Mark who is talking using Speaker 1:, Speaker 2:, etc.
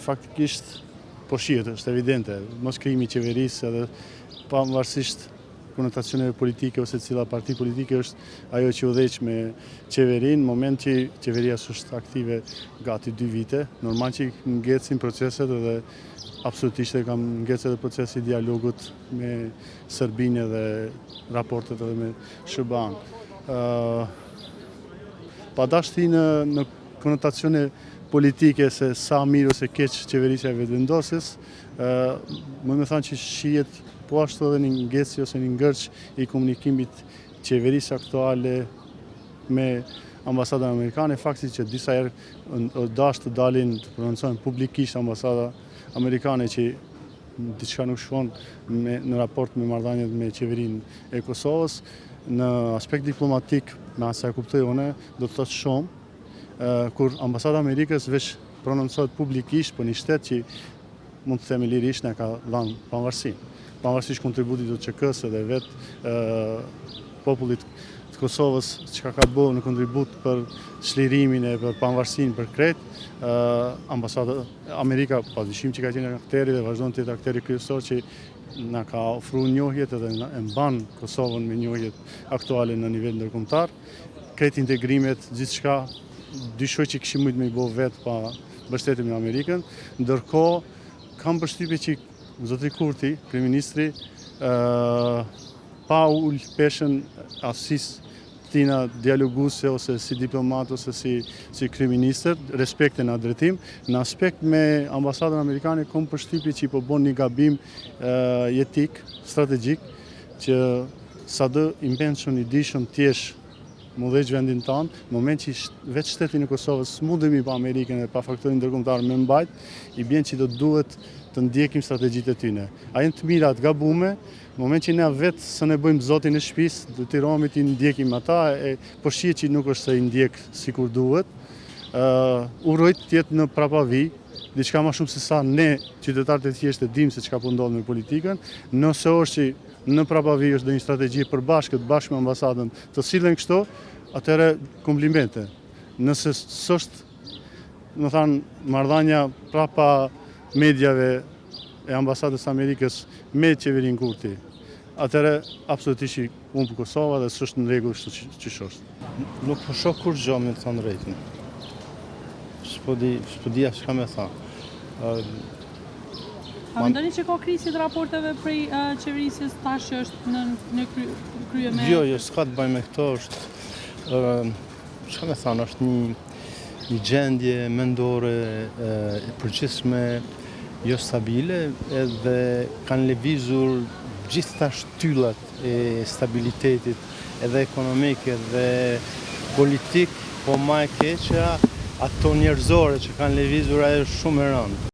Speaker 1: faktikisht po shihet, është evidente, mos krijimi i qeverisë edhe pavarësisht konotacioneve politike ose cila parti politike është ajo që udhëheq me qeverinë, në moment që qeveria është aktive gati 2 vite, normal që ngecin proceset edhe absolutisht e kam ngecë edhe procesi i dialogut me Serbinë dhe raportet edhe me SBA-n. Pa dashti në konotacione politike se sa mirë ose keq qeverisja e vetëvendosjes, më thënë që shihet po ashtu edhe një ngecje ose një ngërç i komunikimit qeverisë aktuale me ambasadën amerikane, fakti që disa herë dash të dalin të prononcojnë publikisht ambasada amerikane që diçka nuk shkon në raport me marrëdhëniet me qeverinë e Kosovës, në aspekt diplomatik, me asa e kuptoj unë, do të thotë shumë, kur ambasada Amerikës veç prononcohet publikisht për një shtet që mund të themi lirisht ne ka dhënë pavarësinë. Pavarësisht kontributit të QK-s dhe vetë popullit të Kosovës që ka bërë në kontribut për çlirimin e për pavarësinë për krejt, ambasada Amerika padyshim që ka qenë akteri dhe vazhdon të jetë akteri kryesor që na ka ofruar njohjet edhe e mban Kosovën me njohjet aktuale në nivel ndërkombëtar. Krejt integrimet, gjithçka dyshoj që kishim mujt me i bëu vetë pa mbështetjen me Amerikën, ndërkohë kam përshtypje që zoti Kurti, kryeministri, pa ul peshën asis tina dialoguese ose si diplomat ose si kryeministër, respekte në drejtim, në aspekt me ambasadën amerikane kam përshtypje që po bën një gabim jetik, strategjik, që sado i mençon i dishëm tjesh më udhëheq vendin tanë, në moment që vetë shteti në Kosovës smundemi pa Amerikën dhe pa faktorin ndërkombëtar me mbajt, i bën që do duhet të ndjekim strategjitë e tyre. A janë të mira të gabume, në moment që ne vetë së ne bëjmë zotin e shtëpisë, do të romi të ndjekim ata, po shihet që nuk është se i ndjek sikur duhet. Urojt të jetë në prapavi, diçka më shumë se sa ne qytetarët e thjeshtë dimë se çka po ndodh me politikën, nëse është që në prapavi është dhe një strategji përbashkët bashkë me ambasadën të sillen kështu, atëherë komplimente. Nëse s'është, më thanë, marrëdhënia prapa mediave e ambasadës Amerikës me qeverinë Kurti, atëherë absolutisht unë për Kosova dhe s'është në rregull që është. Nuk po shoh kur gjë me të thënë drejtën. S'po di as çka më tha.
Speaker 2: A mendoni që ka krisit raporteve prej qeverisjes tash që është në krye me...
Speaker 1: Jo, s'ka të bëjë me këto, është, çka me thanë, është një gjendje mendore e përgjithshme, jo stabile, edhe kanë lëvizur gjitha shtyllat e stabilitetit, edhe ekonomik, edhe politik, po më e keqja ato njerëzore që kanë lëvizur ajo shumë e rëndë.